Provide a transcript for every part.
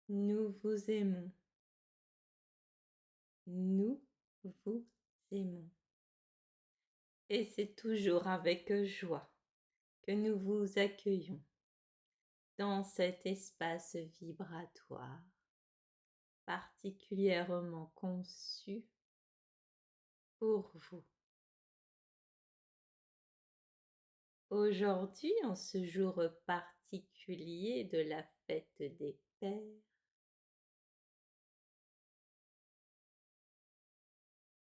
Nous vous aimons, nous vous aimons. Et c'est toujours avec joie que nous vous accueillons dans cet espace vibratoire particulièrement conçu pour vous. Aujourd'hui, en ce jour particulier de la fête des pères,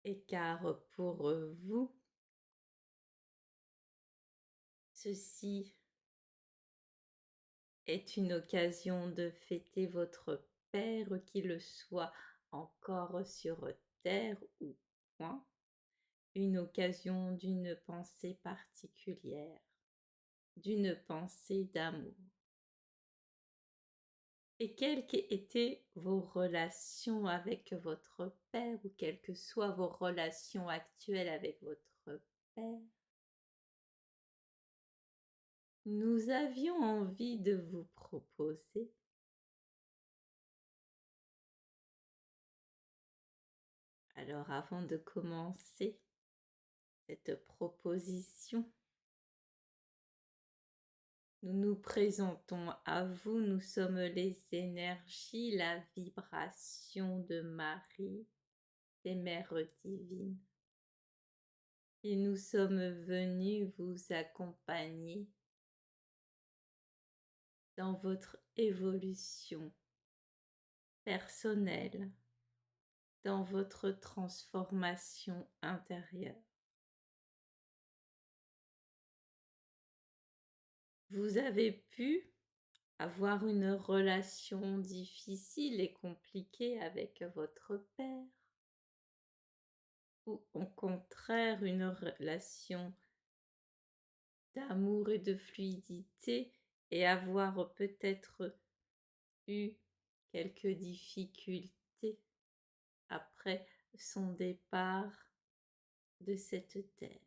et car pour vous, ceci est une occasion de fêter votre père, qu'il soit encore sur terre ou point, une occasion d'une pensée particulière, d'une pensée d'amour. Et quelles qu'étaient vos relations avec votre père, ou quelles que soient vos relations actuelles avec votre père, nous avions envie de vous proposer alors avant de commencer cette proposition, nous nous présentons à vous, nous sommes les énergies, la vibration de Marie, des mères divines. Et nous sommes venus vous accompagner dans votre évolution personnelle, dans votre transformation intérieure. Vous avez pu avoir une relation difficile et compliquée avec votre père, ou au contraire une relation d'amour et de fluidité, et avoir peut-être eu quelques difficultés après son départ de cette terre.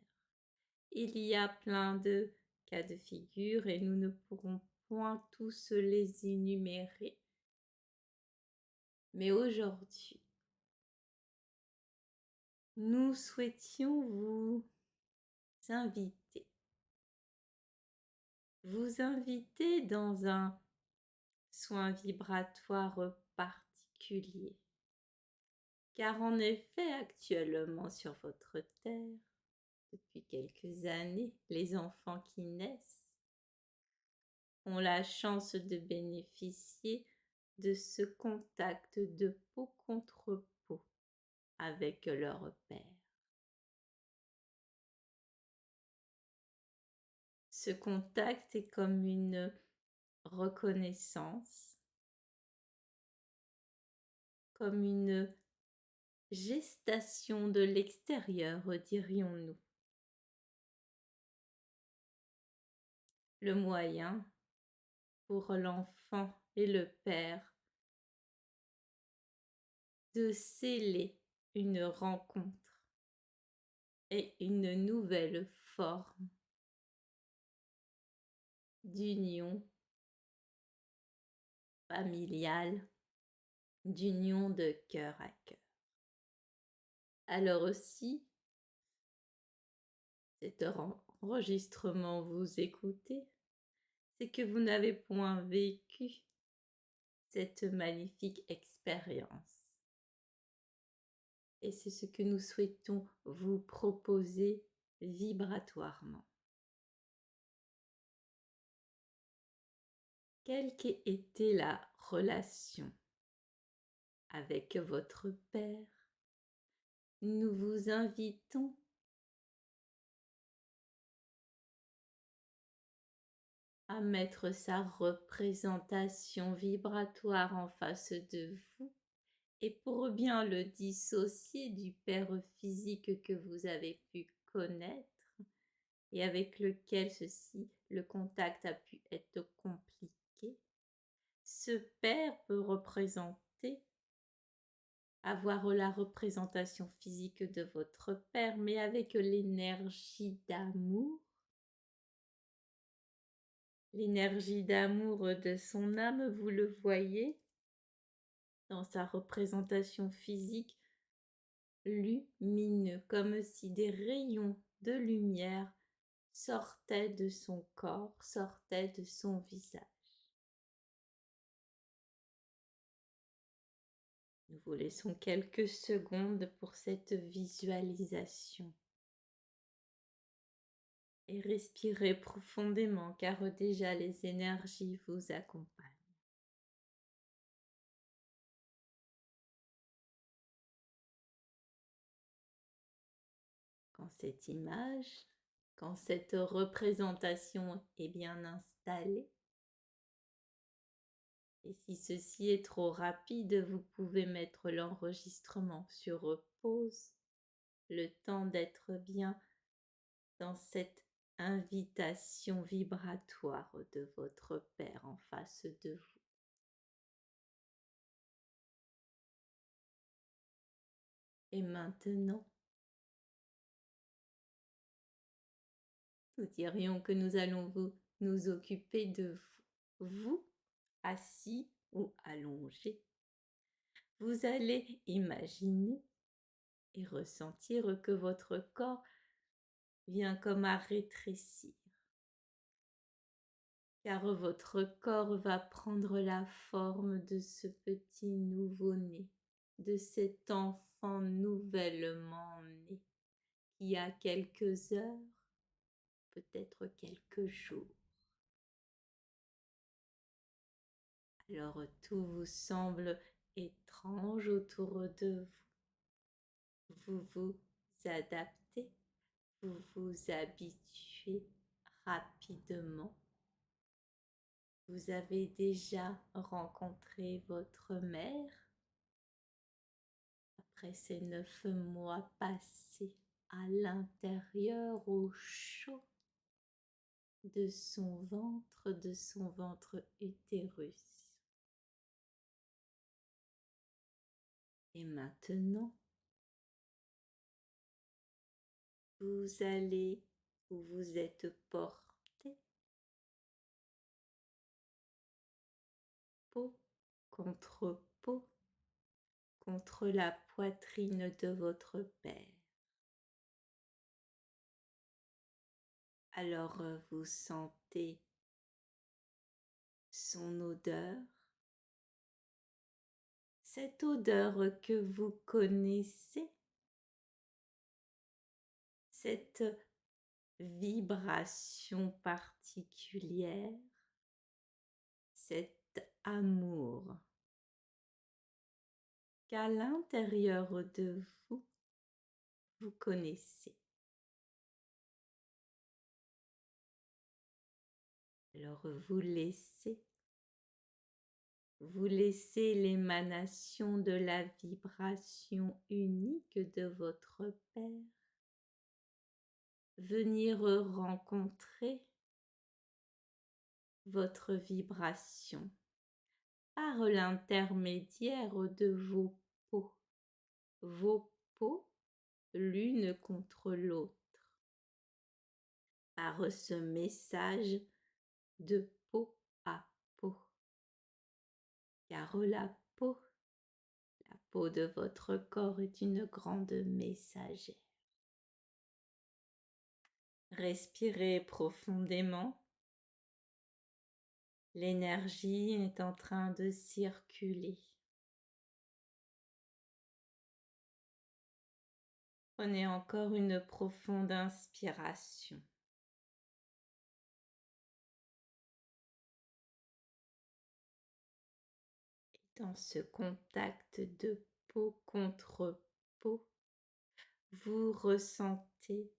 Il y a plein de cas de figure et nous ne pourrons point tous les énumérer. Mais aujourd'hui, nous souhaitions vous inviter dans un soin vibratoire particulier. Car en effet, actuellement sur votre terre, depuis quelques années, les enfants qui naissent ont la chance de bénéficier de ce contact de peau contre peau avec leur père. Ce contact est comme une reconnaissance, comme une gestation de l'extérieur, dirions-nous. Le moyen pour l'enfant et le père de sceller une rencontre et une nouvelle forme d'union familiale, d'union de cœur à cœur. Alors aussi, cet enregistrement vous écoutez, c'est que vous n'avez point vécu cette magnifique expérience. Et c'est ce que nous souhaitons vous proposer vibratoirement. Quelle qu'ait été la relation avec votre père, nous vous invitons à mettre sa représentation vibratoire en face de vous, et pour bien le dissocier du père physique que vous avez pu connaître et avec lequel le contact a pu être compliqué, ce père peut avoir la représentation physique de votre père, mais avec l'énergie d'amour de son âme, vous le voyez, dans sa représentation physique, lumineux, comme si des rayons de lumière sortaient de son corps, sortaient de son visage. Nous vous laissons quelques secondes pour cette visualisation. Et respirez profondément car déjà les énergies vous accompagnent. Quand cette image, quand cette représentation est bien installée, et si ceci est trop rapide, vous pouvez mettre l'enregistrement sur pause, le temps d'être bien dans cette invitation vibratoire de votre Père en face de vous. Et maintenant, nous dirions que nous allons nous occuper de vous, assis ou allongé. Vous allez imaginer et ressentir que votre corps vient comme à rétrécir, car votre corps va prendre la forme de ce petit nouveau-né, de cet enfant nouvellement né, qui a quelques heures, peut-être quelques jours. Alors tout vous semble étrange autour de vous. Vous vous adaptez, vous vous habituez rapidement. Vous avez déjà rencontré votre mère après ces 9 mois passés à l'intérieur au chaud de son ventre utérus. Et maintenant, vous vous êtes porté peau contre peau contre la poitrine de votre père. Alors vous sentez son odeur, cette odeur que vous connaissez, cette vibration particulière, cet amour qu'à l'intérieur de vous, vous connaissez. Alors vous laissez l'émanation de la vibration unique de votre Père venir rencontrer votre vibration par l'intermédiaire de vos peaux l'une contre l'autre, par ce message de peau à peau. Car la peau de votre corps est une grande messagère. Respirez profondément. L'énergie est en train de circuler. Prenez encore une profonde inspiration. Et dans ce contact de peau contre peau, vous ressentez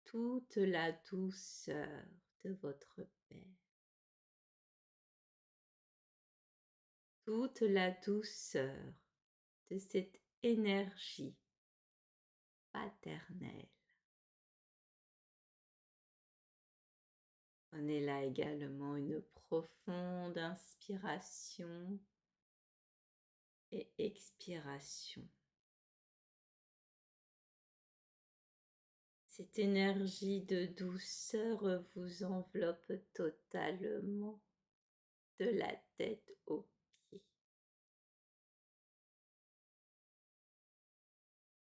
toute la douceur de votre Père. Toute la douceur de cette énergie paternelle. Prenez là également une profonde inspiration et expiration. Cette énergie de douceur vous enveloppe totalement de la tête aux pieds.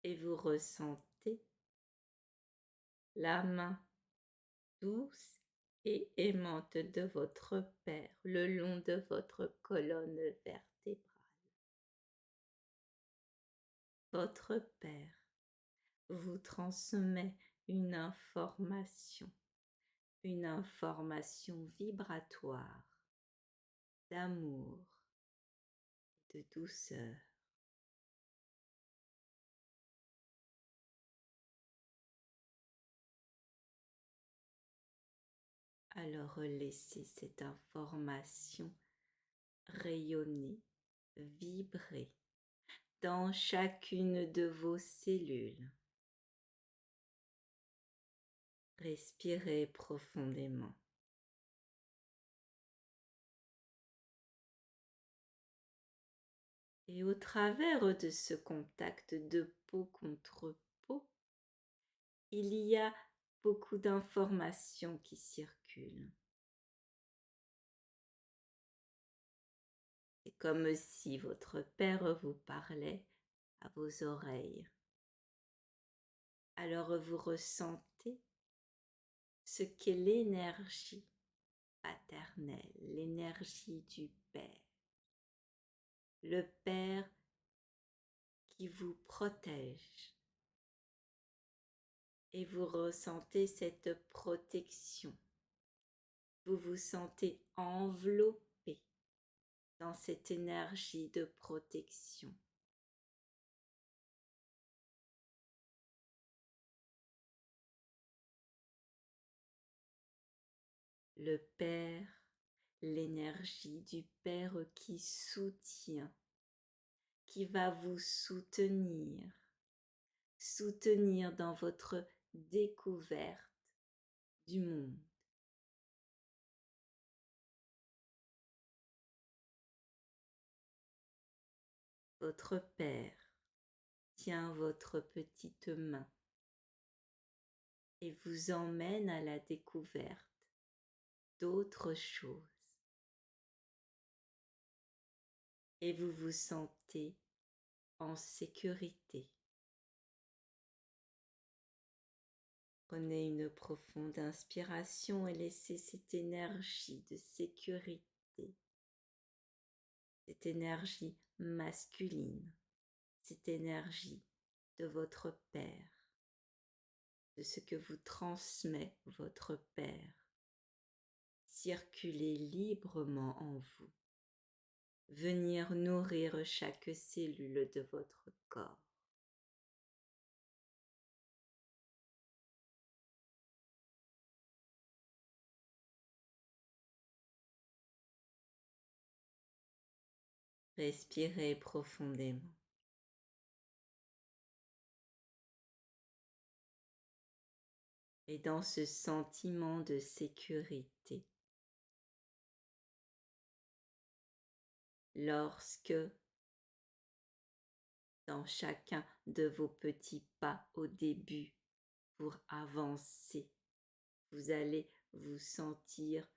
et vous ressentez la main douce et aimante de votre Père le long de votre colonne vertébrale. Votre Père vous transmet une information vibratoire d'amour, de douceur. Alors laissez cette information rayonner, vibrer dans chacune de vos cellules. Respirez profondément. Et au travers de ce contact de peau contre peau, il y a beaucoup d'informations qui circulent. C'est comme si votre père vous parlait à vos oreilles. Alors vous ressentez ce qu'est l'énergie paternelle, l'énergie du Père. Le Père qui vous protège. Et vous ressentez cette protection. Vous vous sentez enveloppé dans cette énergie de protection. Le Père, l'énergie du Père qui soutient, qui va vous soutenir dans votre découverte du monde. Votre Père tient votre petite main et vous emmène à la découverte d'autres choses. Et vous vous sentez en sécurité. Prenez une profonde inspiration et laissez cette énergie de sécurité, cette énergie masculine, cette énergie de votre Père, de ce que vous transmet votre Père, circuler librement en vous, venir nourrir chaque cellule de votre corps. Respirez profondément. Et dans ce sentiment de sécurité, lorsque dans chacun de vos petits pas au début pour avancer, vous allez vous sentir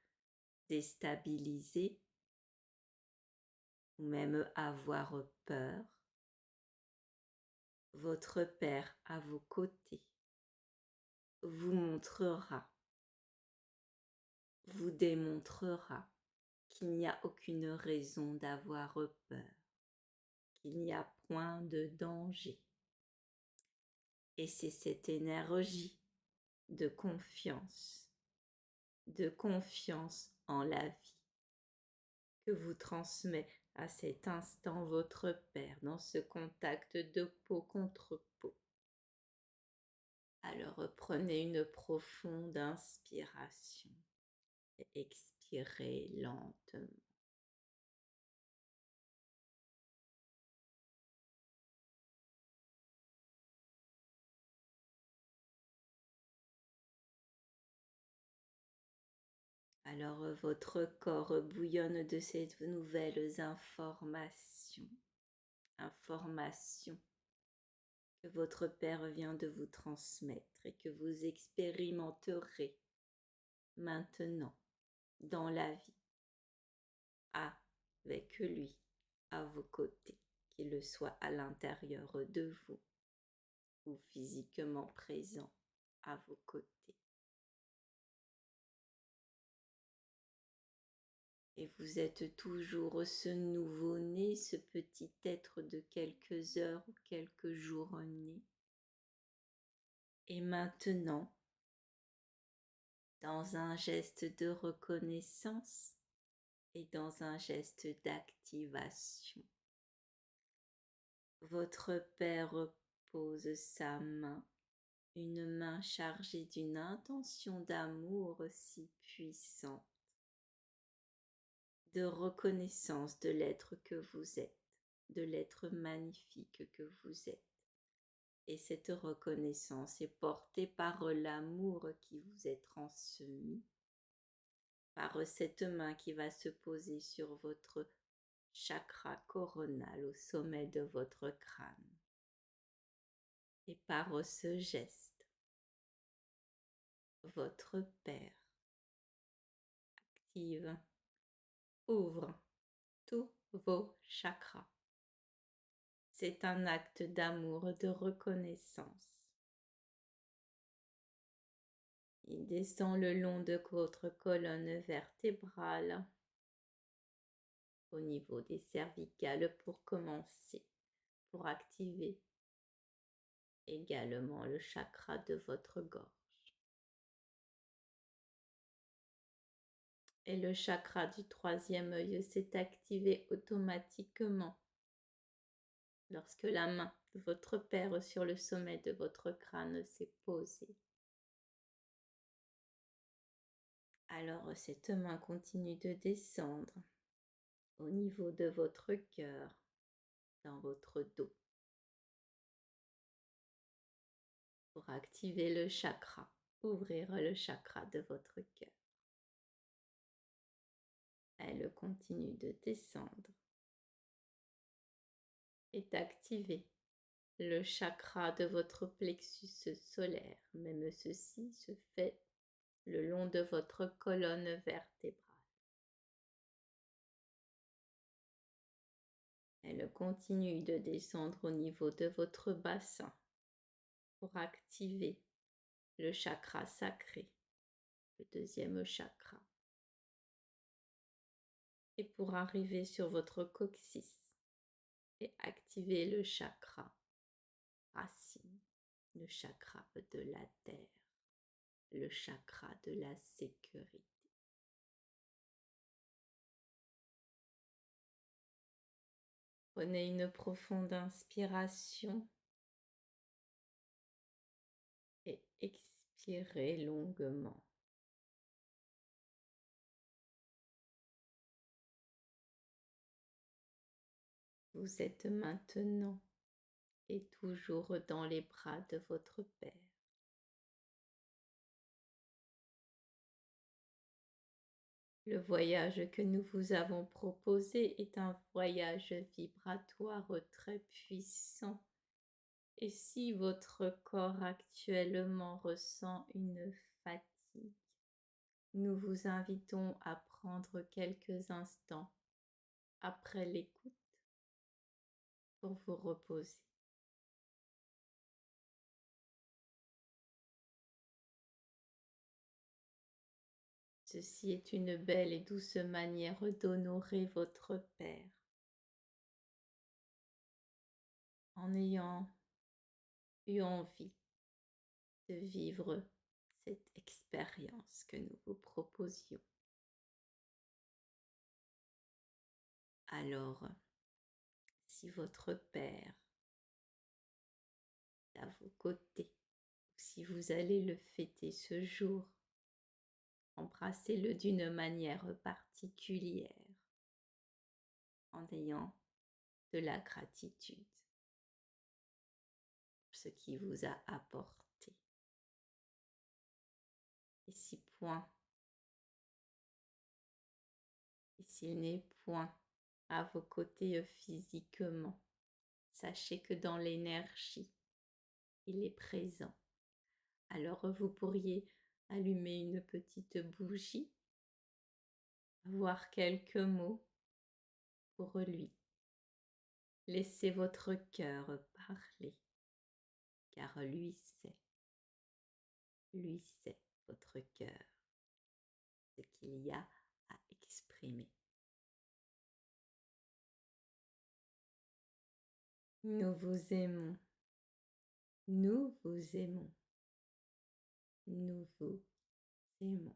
déstabilisé ou même avoir peur, votre Père à vos côtés vous montrera, vous démontrera qu'il n'y a aucune raison d'avoir peur, qu'il n'y a point de danger. Et c'est cette énergie de confiance en la vie que vous transmet à cet instant votre Père dans ce contact de peau contre peau. Alors prenez une profonde inspiration et expirez lentement. Alors votre corps bouillonne de ces nouvelles informations que votre Père vient de vous transmettre et que vous expérimenterez maintenant dans la vie, avec lui à vos côtés, qu'il soit à l'intérieur de vous ou physiquement présent à vos côtés. Et vous êtes toujours ce nouveau-né, ce petit être de quelques heures ou quelques jours nés. Et maintenant, dans un geste de reconnaissance et dans un geste d'activation, votre père pose sa main, une main chargée d'une intention d'amour si puissante, de reconnaissance de l'être que vous êtes, de l'être magnifique que vous êtes. Et cette reconnaissance est portée par l'amour qui vous est transmis, par cette main qui va se poser sur votre chakra coronal au sommet de votre crâne. Et par ce geste, votre père active, ouvre tous vos chakras. C'est un acte d'amour, de reconnaissance. Il descend le long de votre colonne vertébrale, au niveau des cervicales pour commencer, pour activer également le chakra de votre gorge. Et le chakra du troisième œil s'est activé automatiquement lorsque la main de votre père sur le sommet de votre crâne s'est posée. Alors cette main continue de descendre au niveau de votre cœur, dans votre dos, pour activer le chakra, ouvrir le chakra de votre cœur. Elle continue de descendre et d'activer le chakra de votre plexus solaire. Même ceci se fait le long de votre colonne vertébrale. Elle continue de descendre au niveau de votre bassin pour activer le chakra sacré, le deuxième chakra. Et pour arriver sur votre coccyx et activer le chakra racine, le chakra de la terre, le chakra de la sécurité. Prenez une profonde inspiration et expirez longuement. Vous êtes maintenant et toujours dans les bras de votre Père. Le voyage que nous vous avons proposé est un voyage vibratoire très puissant. Et si votre corps actuellement ressent une fatigue, nous vous invitons à prendre quelques instants après l'écoute pour vous reposer. Ceci est une belle et douce manière d'honorer votre Père en ayant eu envie de vivre cette expérience que nous vous proposions. Alors, si votre Père est à vos côtés, ou si vous allez le fêter ce jour, embrassez-le d'une manière particulière en ayant de la gratitude pour ce qu'il vous a apporté. Et si point, et s'il n'est point à vos côtés physiquement, sachez que dans l'énergie, il est présent. Alors vous pourriez allumer une petite bougie, avoir quelques mots pour lui. Laissez votre cœur parler, car lui sait votre cœur, ce qu'il y a à exprimer. Nous vous aimons, nous vous aimons, nous vous aimons.